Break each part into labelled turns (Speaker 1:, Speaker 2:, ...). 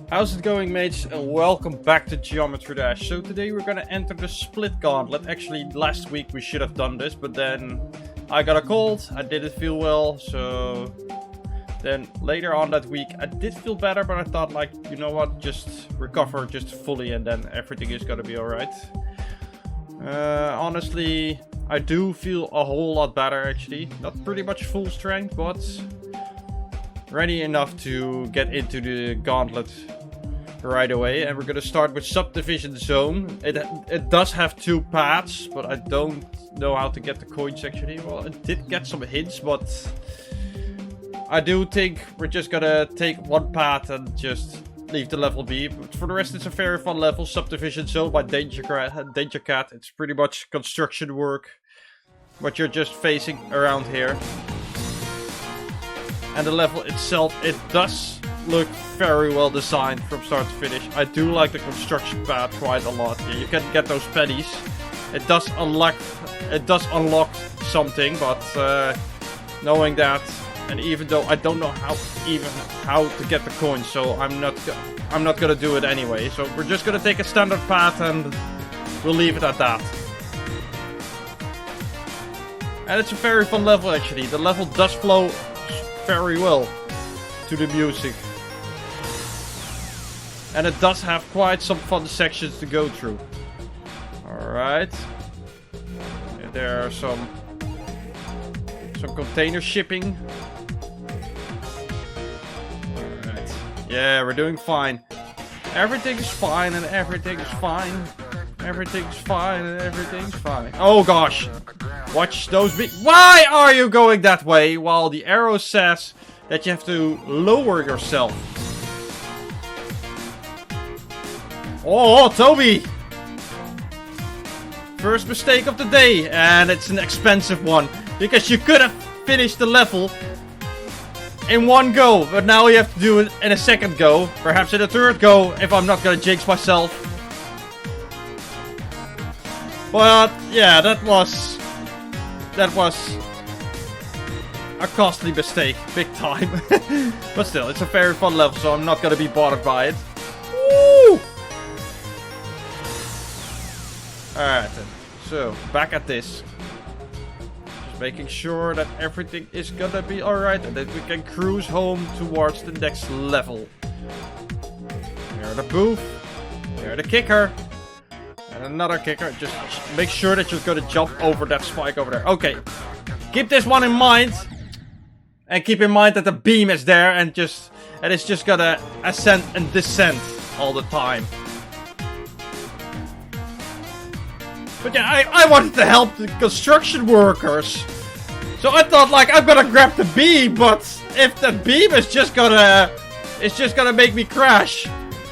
Speaker 1: How's it going, mates, and welcome back to Geometry Dash. So today we're gonna enter the split gauntlet. Actually, last week we should have done this, but then I got a cold, I didn't feel well, so then later on that week I did feel better, but I thought, like, you know what, just recover just fully and then everything is gonna be alright. Honestly, I do feel a whole lot better actually. Not pretty much full strength, but ready enough to get into the gauntlet right away. And we're gonna start with subdivision zone. It does have 2 paths, but I don't know how to get the coins actually. Well, it did get some hints, but I do think we're just gonna take 1 path and just leave the level be. But for the rest, it's a very fun level. Subdivision zone by Danger Cat. It's pretty much construction work, what you're just facing around here. And the level itself, it does look very well designed from start to finish. I do like the construction path quite a lot. Yeah, you can get those pennies. It does unlock something, but knowing that, and even though I don't know how to get the coins, so I'm not gonna do it anyway. So we're just gonna take a standard path and we'll leave it at that. And it's a very fun level actually. The level does flow very well to the music. And it does have quite some fun sections to go through. Alright. There are some container shipping. Alright. Yeah, we're doing fine. Everything's fine and everything's fine. Everything's fine and everything's fine. Oh gosh. Watch those Why are you going that way while the arrow says that you have to lower yourself? Oh, Toby! First mistake of the day, and it's an expensive one. Because you could have finished the level in 1 go, but now you have to do it in a 2nd go. Perhaps in a 3rd go, if I'm not gonna jinx myself. But, yeah, that was a costly mistake, big time. But still, it's a very fun level, so I'm not gonna be bothered by it. Woo! Alright then, so back at this. Just making sure that everything is gonna be alright and that we can cruise home towards the next level. Here the booth, here the kicker. And another kicker. Just make sure that you're gonna jump over that spike over there. Okay. Keep this one in mind. And keep in mind that the beam is there and it's just gonna ascend and descend all the time. But yeah, I wanted to help the construction workers. So I thought, like, I'm gonna grab the beam, but if the beam is just gonna make me crash,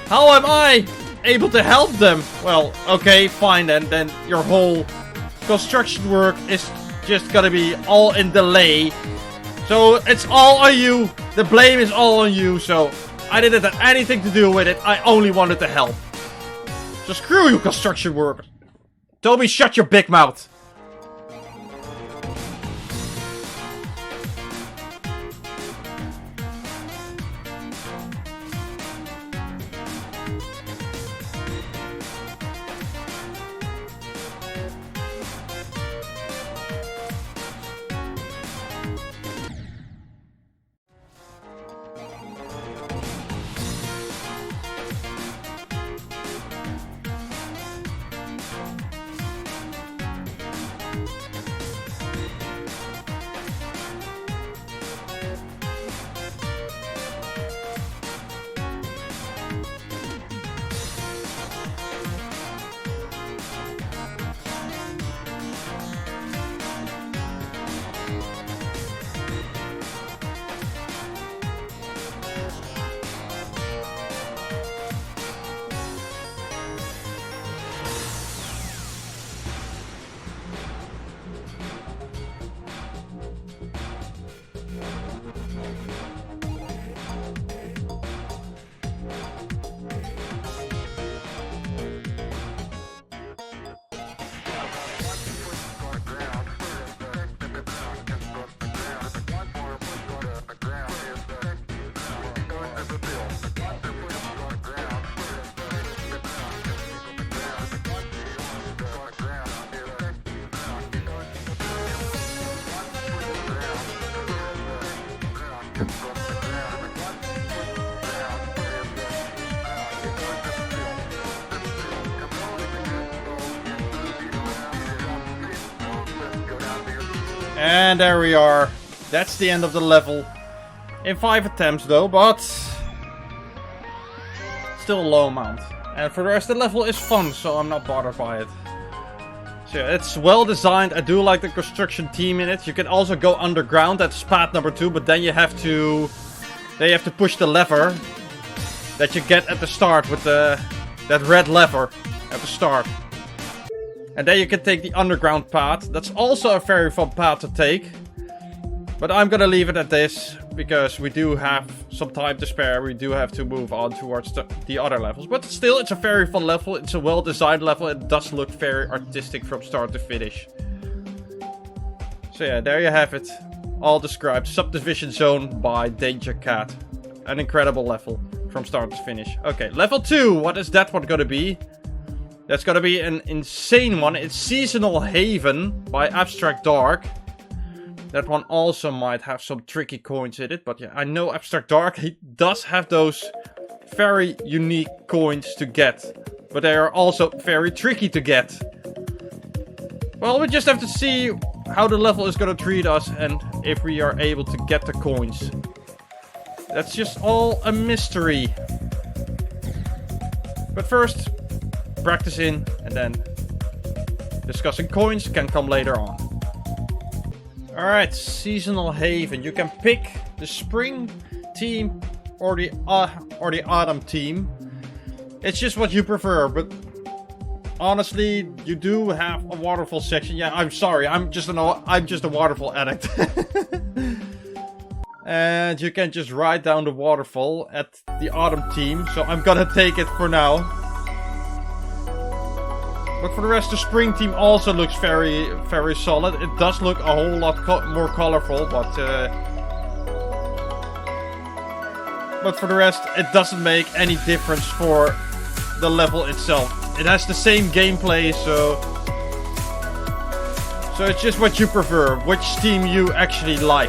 Speaker 1: how am I able to help them? Well, okay, fine then your whole construction work is just gonna be all in delay. So it's all on you. The blame is all on you. So I didn't have anything to do with it. I only wanted to help. So screw you, construction workers. Toby, shut your big mouth. And there we are. That's the end of the level. In 5 attempts though, but still a low amount. And for the rest, the level is fun, so I'm not bothered by it. So yeah, it's well designed. I do like the construction team in it. You can also go underground. That's path number 2, but then you have to push the lever that you get at the start with that red lever at the start. And then you can take the underground path. That's also a very fun path to take. But I'm gonna leave it at this, because we do have some time to spare. We do have to move on towards the other levels. But still, it's a very fun level. It's a well-designed level. It does look very artistic from start to finish. So yeah, there you have it. All described. Subdivision Zone by Danger Cat. An incredible level from start to finish. Okay, level 2. What is that one gonna be? That's gonna be an insane one. It's Seasonal Haven by Abstract Dark. That one also might have some tricky coins in it. But yeah, I know Abstract Dark, he does have those very unique coins to get. But they are also very tricky to get. Well, we just have to see how the level is gonna treat us and if we are able to get the coins. That's just all a mystery. But first, practicing, and then discussing coins can come later on. Alright, Seasonal Haven. You can pick the spring team or the autumn team. It's just what you prefer, but honestly, you do have a waterfall section. Yeah, I'm sorry, I'm just a waterfall addict. And you can just ride down the waterfall at the autumn team, so I'm gonna take it for now. But for the rest, the spring team also looks very, very solid. It does look a whole lot more colorful, but for the rest, it doesn't make any difference for the level itself. It has the same gameplay, so it's just what you prefer, which team you actually like.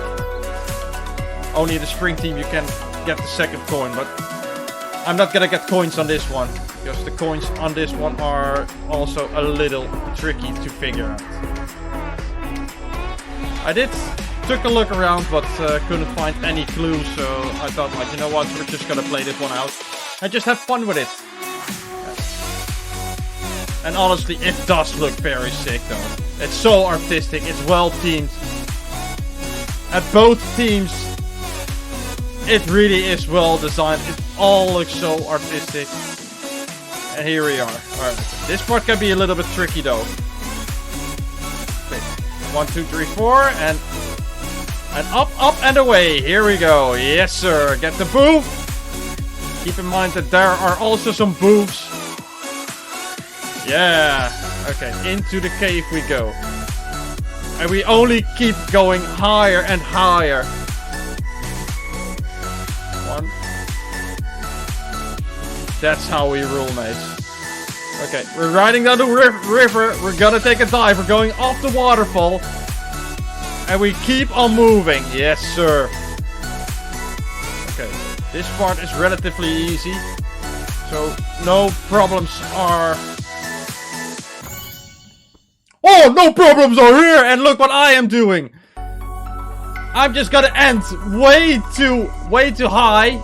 Speaker 1: Only the spring team you can get the second coin, but I'm not gonna get coins on this one, because the coins on this one are also a little tricky to figure out. I took a look around, but couldn't find any clues, so I thought, like, you know what, we're just gonna play this one out and just have fun with it. And honestly, it does look very sick though. It's so artistic, it's well themed. At both teams, it really is well designed. It all looks so artistic. And here we are. Alright, this part can be a little bit tricky though. Okay. 1, 2, 3, 4, and up and away. Here we go. Yes, sir. Get the booth. Keep in mind that there are also some booths. Yeah. Okay, into the cave we go. And we only keep going higher and higher. 1. That's how we rule, mates. Okay, we're riding down the river. We're gonna take a dive. We're going off the waterfall. And we keep on moving. Yes, sir. Okay, this part is relatively easy. So, no problems are... Oh, no problems are here! And look what I am doing! I'm just gonna end way too high.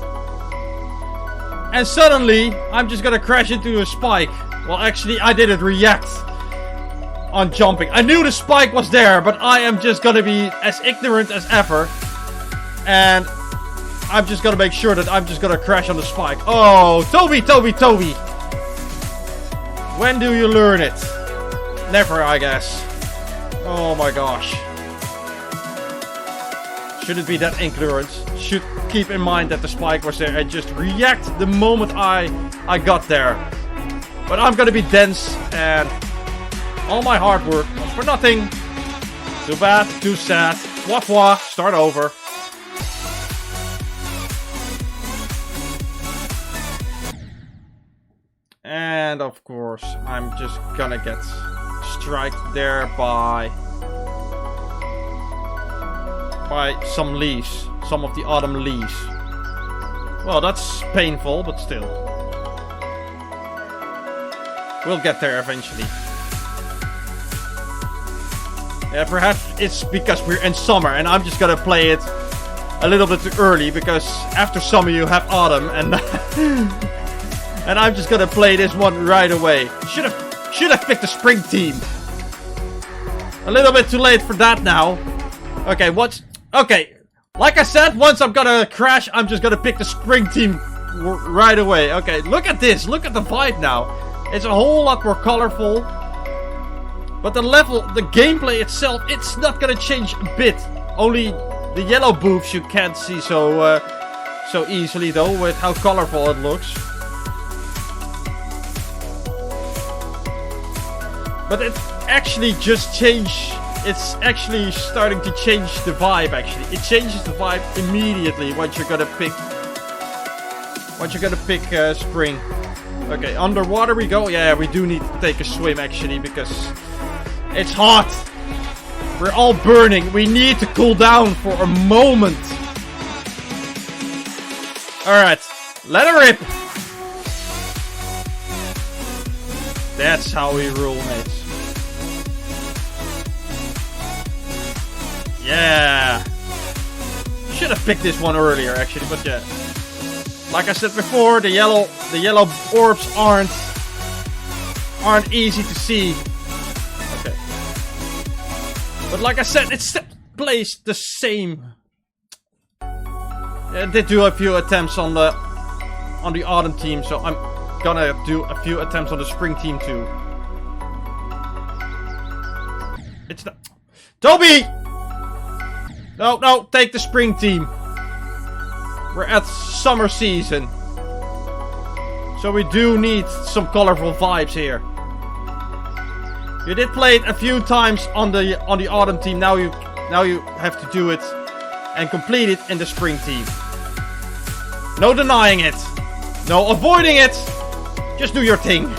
Speaker 1: And suddenly, I'm just gonna crash into a spike. Well, actually, I didn't react on jumping. I knew the spike was there, but I am just gonna be as ignorant as ever. And I'm just gonna make sure that I'm just gonna crash on the spike. Oh, Toby! When do you learn it? Never, I guess. Oh my gosh. Shouldn't be that ignorant. Should keep in mind that the spike was there and just react the moment I got there. But I'm gonna be dense, and all my hard work was for nothing. Too bad, too sad. Wah, start over. And of course, I'm just gonna get striked there by by some leaves. Some of the autumn leaves. Well, that's painful, but still. We'll get there eventually. Yeah, perhaps it's because we're in summer and I'm just gonna play it a little bit too early because after summer you have autumn and and I'm just gonna play this one right away. Should have picked the spring team. A little bit too late for that now. Okay, okay. Like I said, once I'm gonna crash, I'm just gonna pick the spring team right away. Okay, look at this. Look at the vibe now. It's a whole lot more colorful. But the level, the gameplay itself, it's not gonna change a bit. Only the yellow booths you can't see so easily though, with how colorful it looks. But it actually just changed. It's actually starting to change the vibe, actually. It changes the vibe immediately once you're gonna pick... spring. Okay, underwater we go. Yeah, we do need to take a swim, actually, because... it's hot! We're all burning. We need to cool down for a moment. Alright, let it rip! That's how we rule, mates. Yeah! Should have picked this one earlier, actually, but yeah. Like I said before, the yellow orbs aren't easy to see. Okay. But like I said, it plays the same. Yeah, I did do a few attempts on the autumn team, so I'm gonna do a few attempts on the spring team too. It's not... Toby! No, take the spring team. We're at summer season. So we do need some colorful vibes here. You did play it a few times on the autumn team. Now you have to do it and complete it in the spring team. No denying it. No avoiding it. Just do your thing.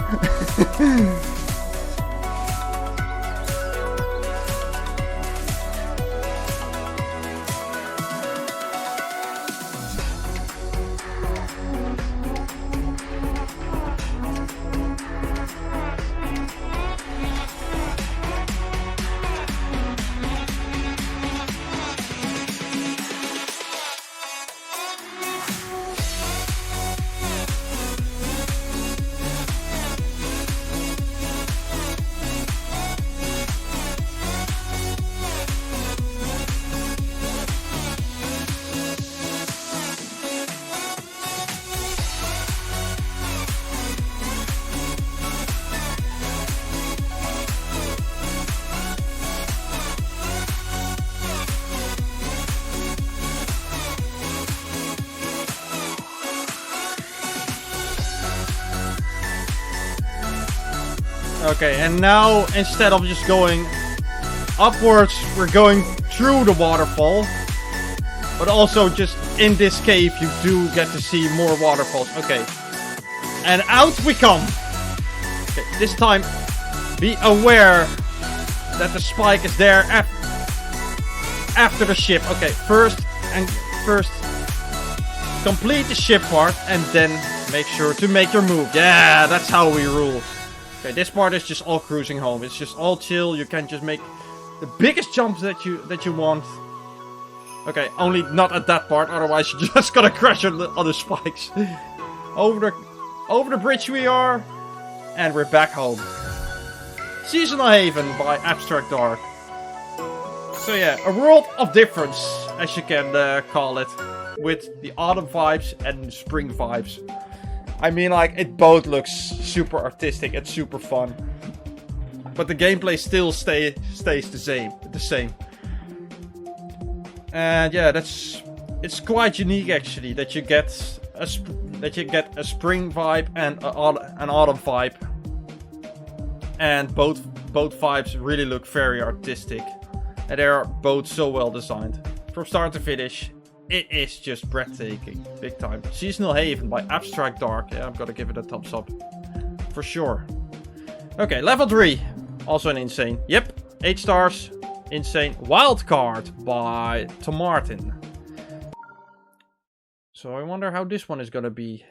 Speaker 1: Okay, and now instead of just going upwards, we're going through the waterfall. But also just in this cave, you do get to see more waterfalls. Okay. And out we come. Okay, this time, be aware that the spike is there after the ship. Okay, first complete the ship part and then make sure to make your move. Yeah, that's how we rule. Okay, this part is just all cruising home. It's just all chill. You can just make the biggest jumps that you want. Okay, only not at that part. Otherwise, you're just gonna crash on the spikes. Over the bridge we are, and we're back home. Seasonal Haven by Abstract Dark. So yeah, a world of difference, as you can call it, with the autumn vibes and spring vibes. I mean, like, it both looks super artistic and super fun. But the gameplay still stays the same. And yeah, it's quite unique actually that you get a spring vibe and an autumn vibe. And both vibes really look very artistic. And they are both so well designed. From start to finish. It is just breathtaking. Big time. Seasonal Haven by Abstract Dark. Yeah, I'm gonna give it a thumbs up. For sure. Okay, level 3. Also an insane. Yep, 8 stars. insane wildcard by Martin. So I wonder how this one is gonna be.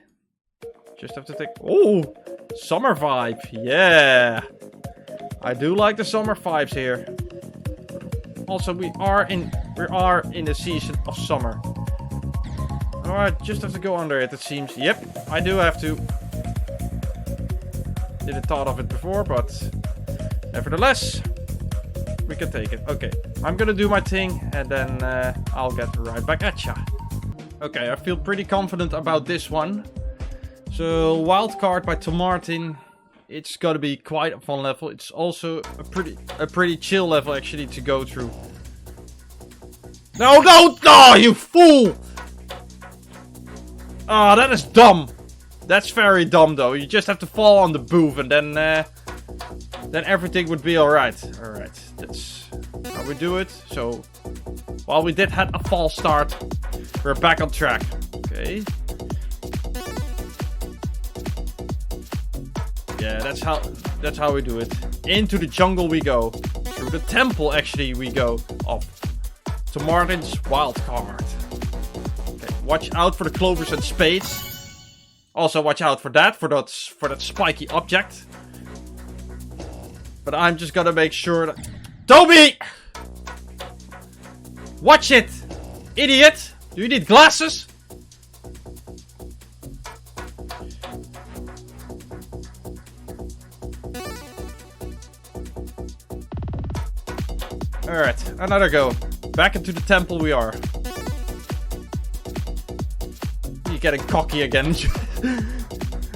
Speaker 1: Just have to take... Oh! Summer vibe. Yeah! I do like the summer vibes here. Also, we are in the season of summer. Alright, just have to go under it seems. Yep, I do have to. Didn't thought of it before, but nevertheless, we can take it. Okay, I'm gonna do my thing and then I'll get right back at ya. Okay, I feel pretty confident about this one. So, wildcard by Martin. It's gonna be quite a fun level. It's also a pretty chill level actually to go through. No, you fool! Ah, that is dumb. That's very dumb though. You just have to fall on the booth and then everything would be alright. Alright, that's how we do it. So, while we did have a false start, we're back on track. Okay. Yeah, that's how we do it. Into the jungle we go. Through the temple actually we go. Of Martin's wildcard. Okay, watch out for the clovers and spades. Also watch out for that spiky object. But I'm just gonna make sure that... Toby! Watch it! Idiot! Do you need glasses? Alright, another go. Back into the temple we are. You're getting cocky again.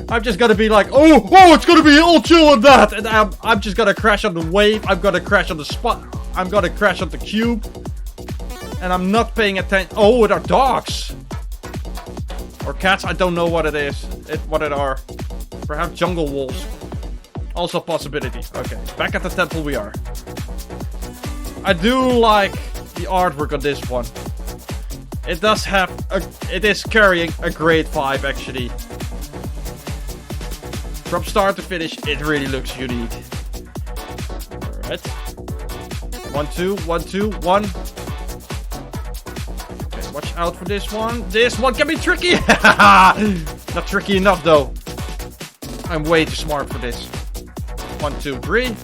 Speaker 1: I'm just gonna be like, oh, it's gonna be all chill on that. And I'm just gonna crash on the wave. I'm gonna crash on the spot. I'm gonna crash on the cube. And I'm not paying attention. Oh, it are dogs. Or cats, I don't know what it is. What it are. Perhaps jungle wolves. Also a possibility. Okay, back at the temple we are. I do like the artwork on this one. It does have it is carrying a great vibe actually. From start to finish, it really looks unique. Alright. 1, 2, 1, 2, 1. Okay, watch out for this one. This one can be tricky. Not tricky enough though. I'm way too smart for this. 1, 2, 3.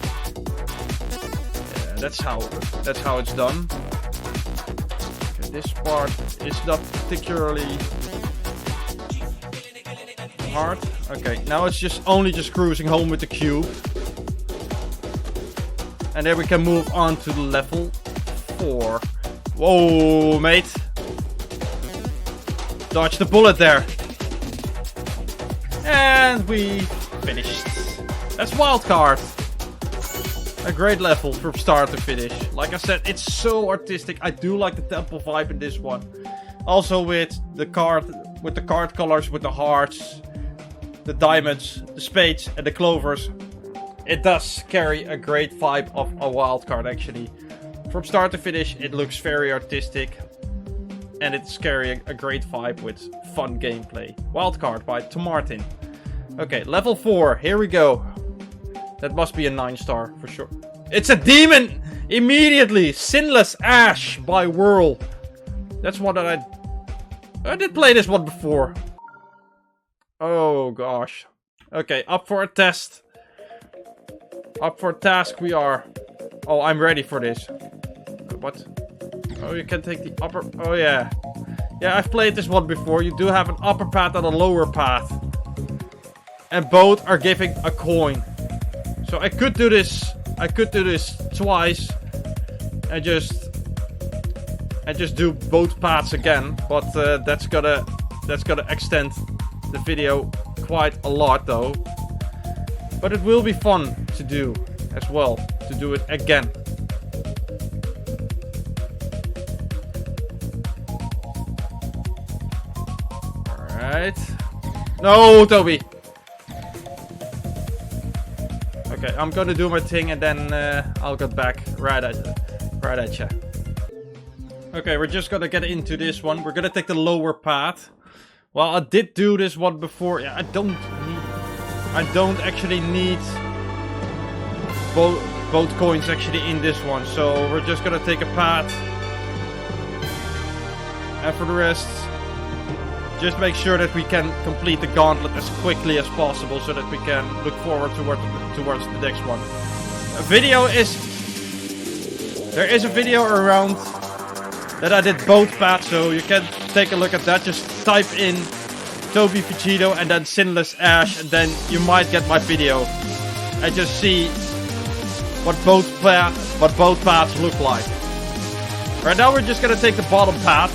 Speaker 1: That's how it's done. Okay, this part is not particularly hard. Okay, now it's just cruising home with the cube. And then we can move on to level 4. Whoa, mate. Dodge the bullet there. And we finished. That's wildcard. A great level from start to finish. Like I said, it's so artistic. I do like the temple vibe in this one. Also with the card colors, with the hearts, the diamonds, the spades, and the clovers. It does carry a great vibe of a wildcard actually. From start to finish, it looks very artistic. And it's carrying a great vibe with fun gameplay. Wildcard by Martin. Okay, level 4. Here we go. That must be a 9-star for sure. It's a demon! Immediately! Sinless Ash by Whirl. That's one that I did play this one before. Oh gosh. Okay, up for a test. Up for a task we are. Oh, I'm ready for this. What? Oh, you can take the upper... Oh yeah. Yeah, I've played this one before. You do have an upper path and a lower path. And both are giving a coin. So I could do this twice and just do both paths again, but that's gonna extend the video quite a lot though. But it will be fun to do as well, to do it again. Alright. No, Toby! Okay, I'm gonna do my thing and then I'll get back right at you. Okay, we're just gonna get into this one. We're gonna take the lower path. Well, I did do this one before. Yeah, I don't actually need both both coins actually in this one. So we're just gonna take a path. And for the rest, just make sure that we can complete the gauntlet as quickly as possible so that we can look forward towards the next one. There is a video around that I did both paths, so you can take a look at that. Just type in TobyVegito and then Sinless Ash, and then you might get my video. And just see what both paths look like. Right now we're just gonna take the bottom path.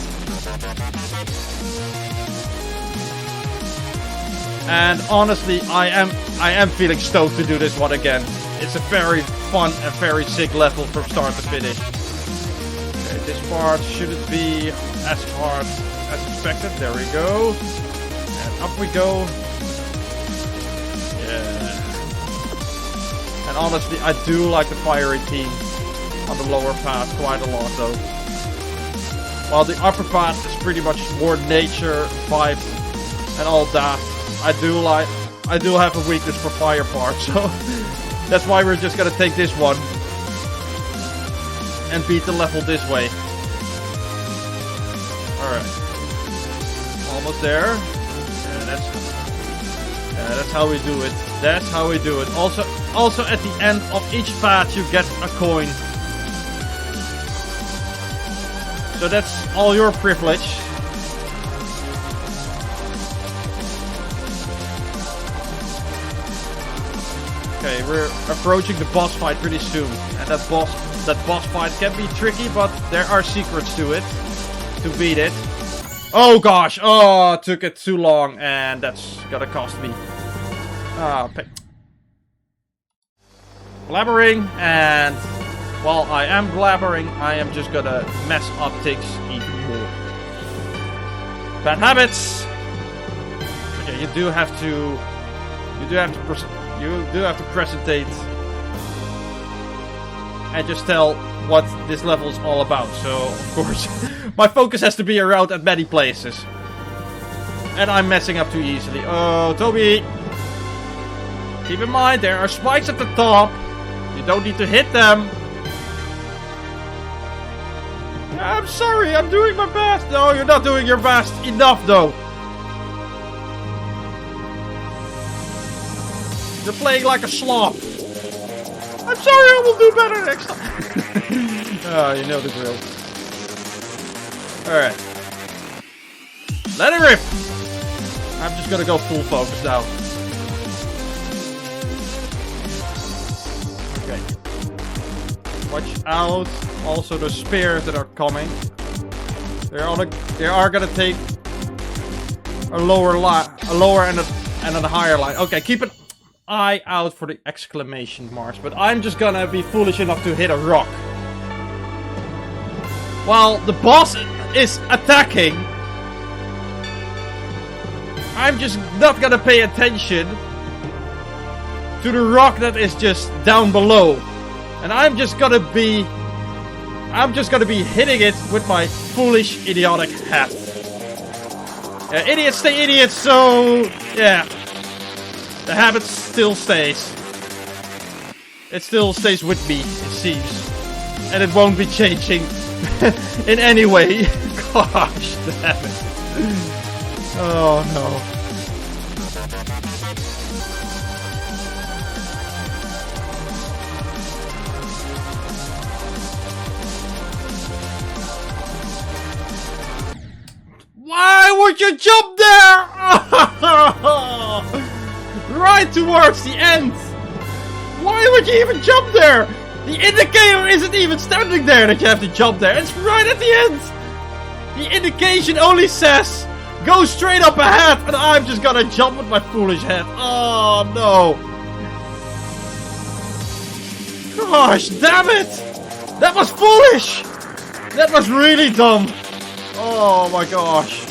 Speaker 1: And honestly, I am feeling stoked to do this one again. It's a very fun and very sick level from start to finish. Okay, this part shouldn't be as hard as expected. There we go. And up we go. Yeah. And honestly, I do like the fiery team on the lower path quite a lot though. While the upper path is pretty much more nature, vibes, and all that. I do have a weakness for fire parts, so that's why we're just gonna take this one and beat the level this way. Alright. Almost there. Yeah, that's how we do it. That's how we do it. Also at the end of each path you get a coin. So that's all your privilege. Okay, we're approaching the boss fight pretty soon. And that boss fight can be tricky, but there are secrets to it. To beat it. Oh gosh! Oh, it took it too long, and that's gonna cost me. Blabbering, and while I am blabbering, I am just gonna mess up things even more. Bad habits! Okay, you do have to presentate and just tell what this level is all about. So, of course, my focus has to be around at many places. And I'm messing up too easily. Oh, Toby! Keep in mind, there are spikes at the top. You don't need to hit them. I'm sorry, I'm doing my best. No, you're not doing your best enough, though. You're playing like a slop. I'm sorry, I will do better next time. Oh, you know the drill. Alright. Let it rip. I'm just gonna go full focus now. Okay. Watch out. Also the spears that are coming. They are gonna take a lower and a higher line. Okay, keep an eye out for the exclamation marks, but I'm just gonna be foolish enough to hit a rock. While the boss is attacking, I'm just not gonna pay attention to the rock that is just down below. And I'm just gonna be hitting it with my foolish, idiotic hat. Idiots stay idiots, so yeah. The habit still stays. It still stays with me, it seems. And it won't be changing in any way. Gosh, damn it. Oh no. Why would you jump there? Right towards the end. Why would you even jump there? The indicator isn't even standing there that you have to jump there. It's right at the end. The indication only says go straight up ahead, and I'm just gonna jump with my foolish head. Oh no. Gosh, damn it. That was foolish. That was really dumb. Oh my gosh.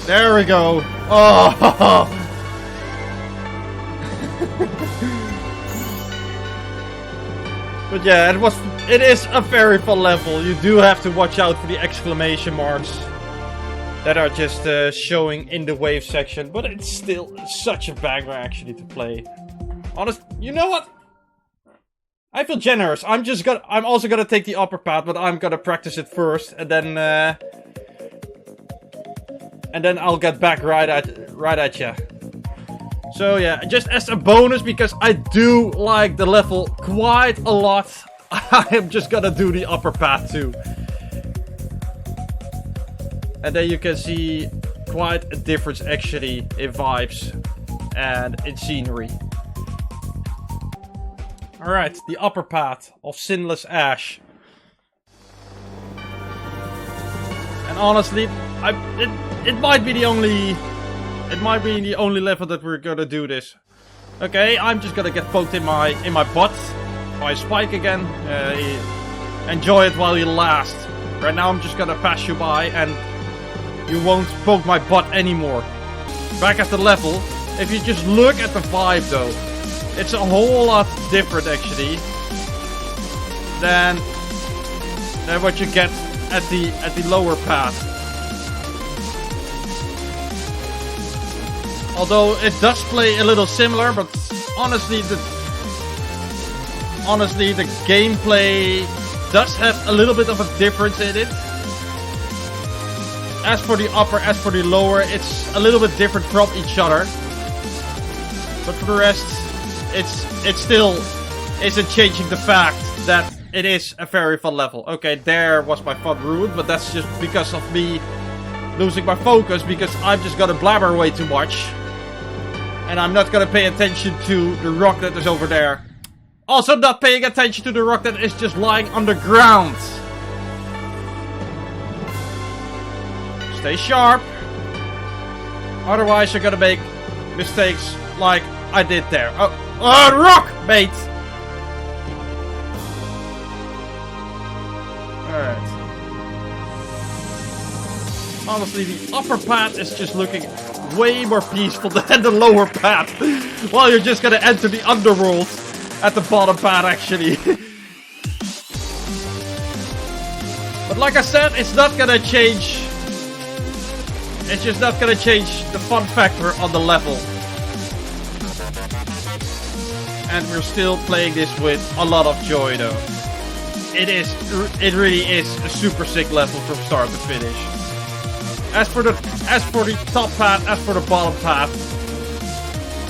Speaker 1: There we go. Oh! But yeah, it is a very fun level. You do have to watch out for the exclamation marks that are just showing in the wave section. But it's still such a banger actually to play. Honest, you know what? I feel generous. I'm also gonna take the upper path, but I'm gonna practice it first, and then I'll get back right at you. So yeah, just as a bonus, because I do like the level quite a lot, I am just gonna do the upper path too. And then you can see quite a difference actually in vibes and in scenery. Alright, the upper path of Sinless Ash. And honestly, it might be the only level that we're gonna do this. Okay, I'm just gonna get poked in my butt by a spike again. Enjoy it while you last. Right now I'm just gonna pass you by and you won't poke my butt anymore. Back at the level. If you just look at the vibe though, it's a whole lot different actually than what you get at the lower path. Although it does play a little similar, but honestly the gameplay does have a little bit of a difference in it. As for the upper, as for the lower, it's a little bit different from each other. But for the rest, it still isn't changing the fact that it is a very fun level. Okay, there was my fun ruined, but that's just because of me losing my focus, because I'm just gonna blabber way too much. And I'm not gonna pay attention to the rock that is over there. Also not paying attention to the rock that is just lying underground. Stay sharp. Otherwise you're gonna make mistakes like I did there. Oh, rock, mate! Alright. Honestly, the upper path is just looking way more peaceful than the lower path. Well, you're just gonna enter the underworld at the bottom path, actually. But like I said, it's not gonna change. It's just not gonna change the fun factor on the level. And we're still playing this with a lot of joy, though. It really is a super sick level from start to finish. As for the top path, as for the bottom path,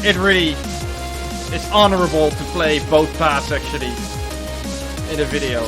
Speaker 1: it really is honorable to play both paths actually in a video.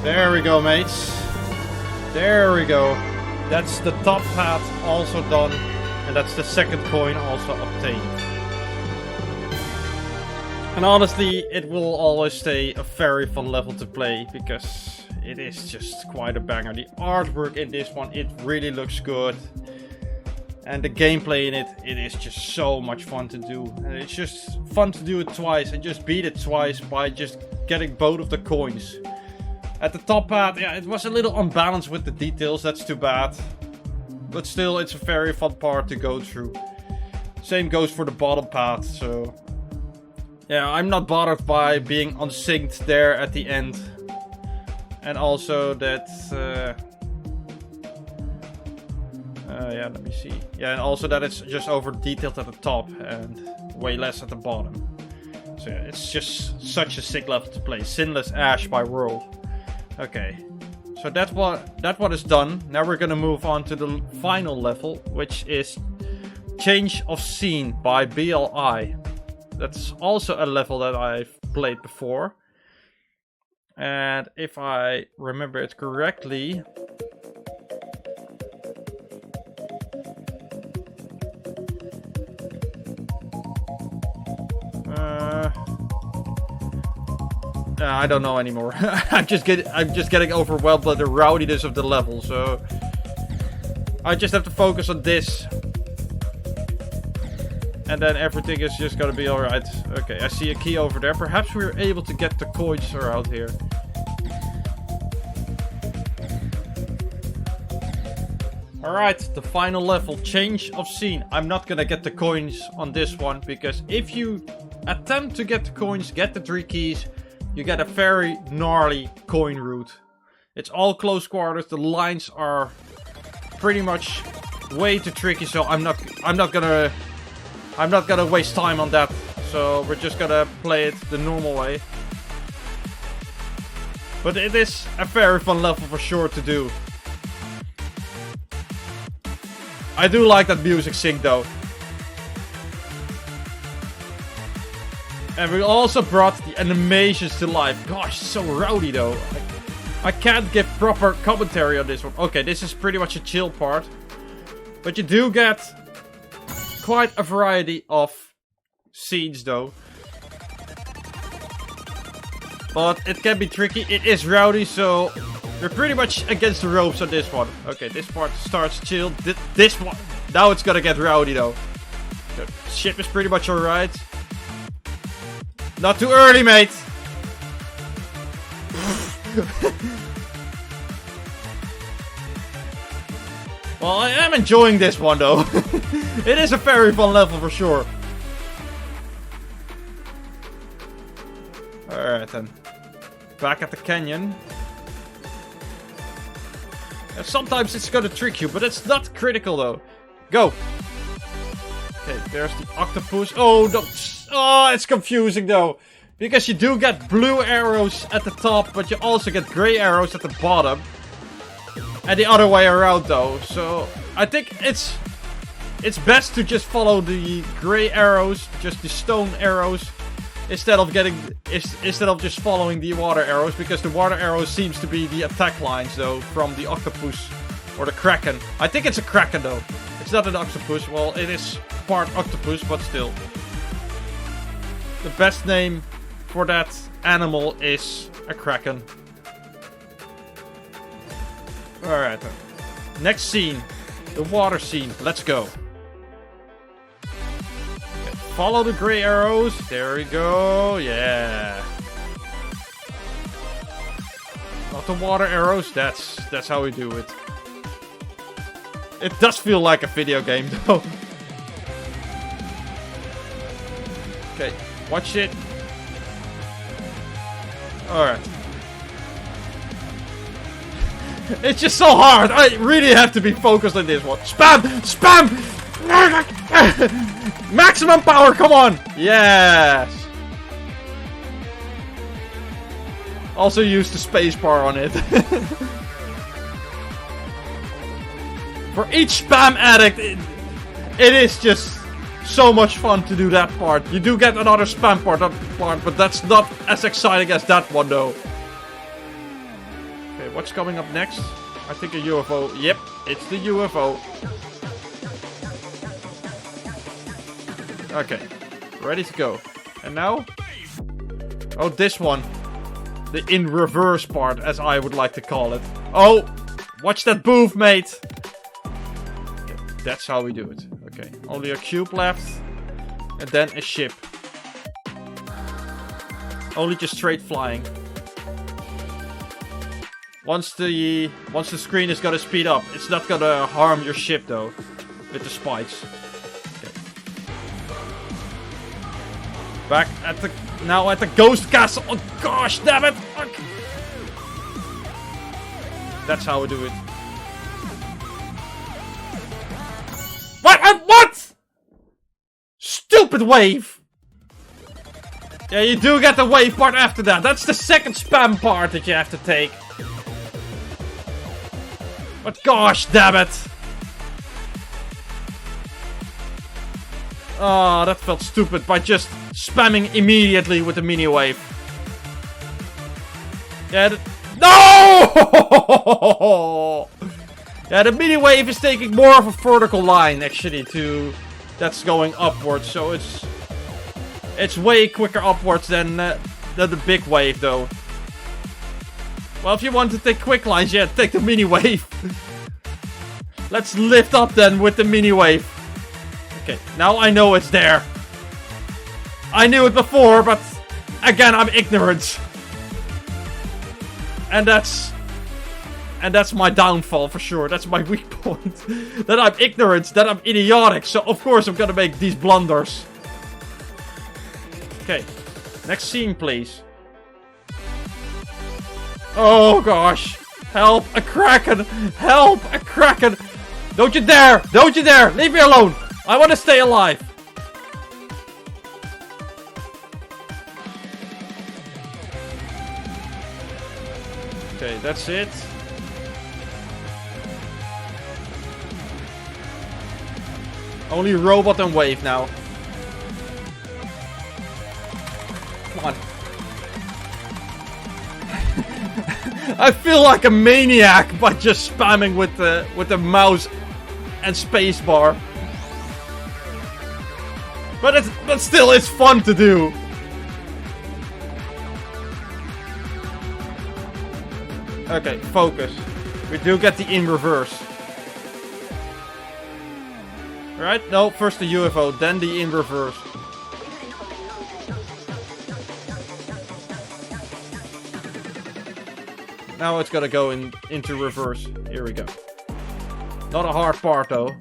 Speaker 1: There we go, mates. There we go. That's the top path also done. And that's the second coin also obtained. And honestly, it will always stay a very fun level to play. Because it is just quite a banger. The artwork in this one, it really looks good. And the gameplay in it, it is just so much fun to do. And it's just fun to do it twice and just beat it twice by just getting both of the coins. At the top path, yeah, it was a little unbalanced with the details, that's too bad. But still, it's a very fun part to go through. Same goes for the bottom path, so... Yeah, I'm not bothered by being unsynced there at the end. And also that... yeah, let me see. Yeah, and also that it's just over detailed at the top and way less at the bottom. So yeah, it's just such a sick level to play. Sinless Ash by World. Okay, so that one is done. Now we're gonna move on to the final level, which is Change of Scene by BLI. That's also a level that I've played before. And if I remember it correctly... I don't know anymore. I'm just getting overwhelmed by the rowdiness of the level, so I just have to focus on this. And then everything is just gonna be alright. Okay, I see a key over there. Perhaps we're able to get the coins around here. Alright, the final level, Change of Scene. I'm not gonna get the coins on this one, because if you attempt to get the coins, get the 3 keys, you get a very gnarly coin route. It's all close quarters, the lines are pretty much way too tricky, so I'm not gonna waste time on that. So we're just gonna play it the normal way. But it is a very fun level for sure to do. I do like that music sync though. And we also brought the animations to life. Gosh, so rowdy though. I can't give proper commentary on this one. Okay, this is pretty much a chill part. But you do get quite a variety of scenes though. But it can be tricky. It is rowdy, so we're pretty much against the ropes on this one. Okay, this part starts chill. This one, now it's gonna get rowdy though. The ship is pretty much alright. Not too early, mate! Well, I am enjoying this one, though. It is a very fun level for sure. Alright, then. Back at the canyon. And sometimes it's gonna trick you, but it's not critical, though. Go! Okay, there's the octopus. Oh, no. Oh, it's confusing though. Because you do get blue arrows at the top, but you also get grey arrows at the bottom. And the other way around though. So, I think it's best to just follow the grey arrows, just the stone arrows, instead of just following the water arrows, because the water arrows seems to be the attack lines though, from the octopus or the kraken. I think it's a kraken though. It's not an octopus. Well, it is part octopus, but still. The best name for that animal is a kraken. Alright then. Next scene. The water scene. Let's go. Okay, follow the grey arrows. There we go. Yeah. Not the water arrows. That's how we do it. It does feel like a video game though. Okay. Watch it. Alright. It's just so hard. I really have to be focused on this one. Spam! Spam! Maximum power, come on! Yes! Also use the spacebar on it. For each spam addict, it is just so much fun to do that part. You do get another spam part, but that's not as exciting as that one though. What's coming up next? I think a UFO. Yep, it's the UFO. Okay, ready to go. And now? Oh, this one. The in reverse part, as I would like to call it. Oh, watch that booth, mate. Okay, that's how we do it. Okay, only a cube left. And then a ship. Only just straight flying. Once the screen is gonna speed up, it's not gonna harm your ship though, with the spikes. Okay. Back at the ghost castle. Oh gosh, damn it! Fuck. That's how we do it. What? Stupid wave. Yeah, you do get the wave part after that. That's the second spam part that you have to take. But gosh, damn it! Oh, that felt stupid by just spamming immediately with the mini wave. Yeah, no! Yeah, the mini wave is taking more of a vertical line actually that's going upwards, so it's way quicker upwards than the big wave though. Well, if you want to take quick lines, yeah, take the mini wave. Let's lift up then with the mini wave. Okay, now I know it's there. I knew it before, but again, I'm ignorant. And that's my downfall for sure. That's my weak point. That I'm ignorant, that I'm idiotic. So of course I'm gonna make these blunders. Okay, next scene, please. Oh gosh. Help a kraken. Help a kraken. Don't you dare. Don't you dare. Leave me alone. I want to stay alive. Okay, that's it. Only robot and wave now. Come on. I feel like a maniac by just spamming with the mouse and spacebar. But still, it's fun to do. Okay, focus. We do get the in reverse. Right? No, first the UFO, then the in reverse. Now it's gonna go into reverse. Here we go. Not a hard part though.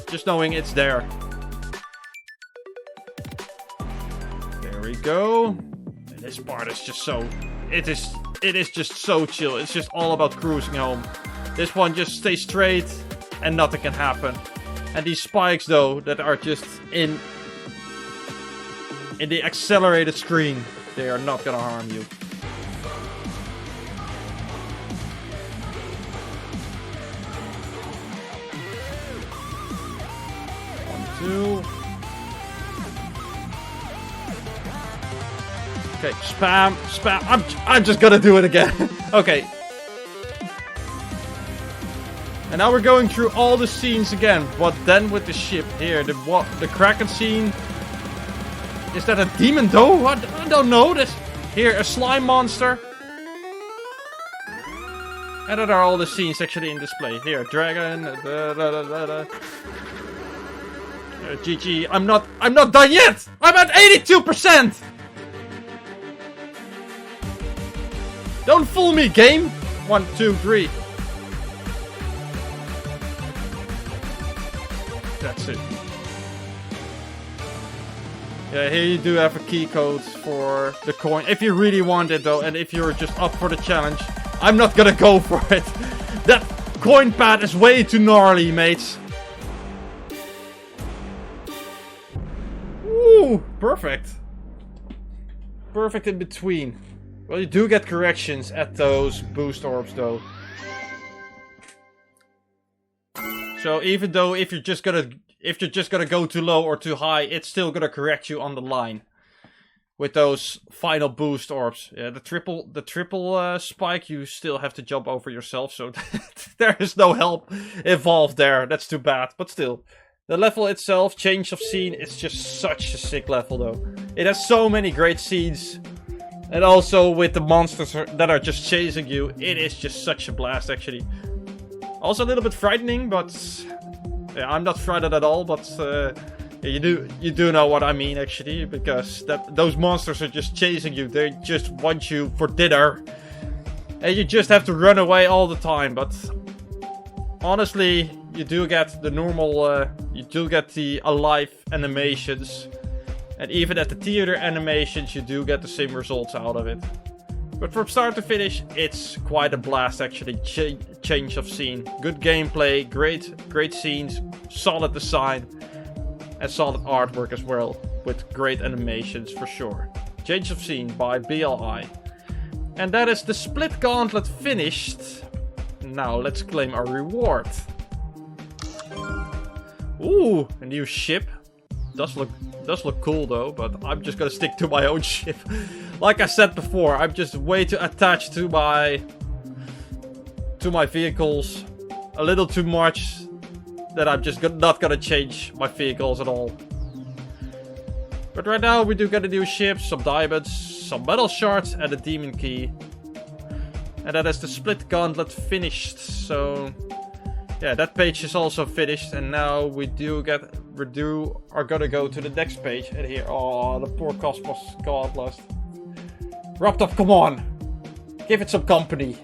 Speaker 1: Just knowing it's there. There we go. And this part is just so... It is just so chill. It's just all about cruising home. This one just stays straight and nothing can happen. And these spikes though, that are just in the accelerated screen, they are not gonna harm you. Okay, spam. I'm just gonna do it again. Okay. And now we're going through all the scenes again, but then with the ship here. The Kraken scene. Is that a demon though? I don't know. Here, a slime monster. And that are all the scenes actually in display. Here, dragon. GG. I'm not done yet. I'm at 82%. Don't fool me, game. 1, 2, 3. That's it. Yeah, here you do have a key code for the coin. If you really want it though, and if you're just up for the challenge, I'm not gonna go for it. That coin pad is way too gnarly, mates. Ooh, perfect. Perfect in between. Well, you do get corrections at those boost orbs though. So even though if you're just gonna go too low or too high, it's still gonna correct you on the line. with those final boost orbs. Yeah, the triple spike, you still have to jump over yourself, so there is no help involved there. That's too bad, but still. The level itself, change of scene, it's just such a sick level though. It has so many great scenes. And also with the monsters that are just chasing you, it is just such a blast actually. Also a little bit frightening, but yeah, I'm not frightened at all, but yeah, you do know what I mean actually, because those monsters are just chasing you. They just want you for dinner. And you just have to run away all the time, but honestly, you do get the normal, you do get the alive animations. And even at the theater animations, you do get the same results out of it. But from start to finish, it's quite a blast actually. Change of scene. Good gameplay, great scenes, solid design, and solid artwork as well. With great animations for sure. Change of scene by BLI. And that is the split gauntlet finished. Now let's claim our reward. Ooh, a new ship. Does look cool though, but I'm just gonna stick to my own ship. Like I said before, I'm just way too attached to my vehicles. A little too much that I'm just not gonna change my vehicles at all. But right now we do get a new ship, some diamonds, some metal shards and a demon key. And that is the split gauntlet finished. So yeah, that page is also finished, and now we are gonna go to the next page. And here, oh, the poor Cosmos Gauntlet. Robtop, come on, give it some company.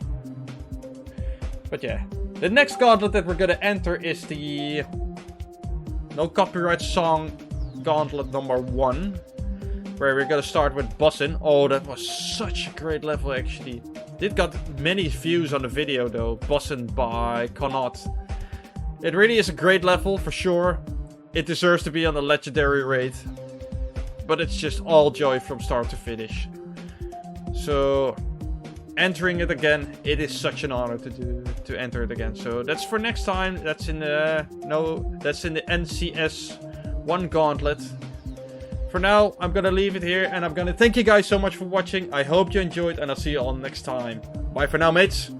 Speaker 1: But yeah, the next gauntlet that we're gonna enter is the no copyright song gauntlet number 1, where we're gonna start with Bussin'. Oh, that was such a great level actually. It got many views on the video though. Bussin' by Connaught. It really is a great level for sure. It deserves to be on the legendary rate. But it's just all joy from start to finish. So entering it again, it is such an honor to enter it again. So that's for next time. That's in the NCS 1 gauntlet. For now, I'm gonna leave it here, and I'm gonna thank you guys so much for watching. I hope you enjoyed, and I'll see you all next time. Bye for now, mates.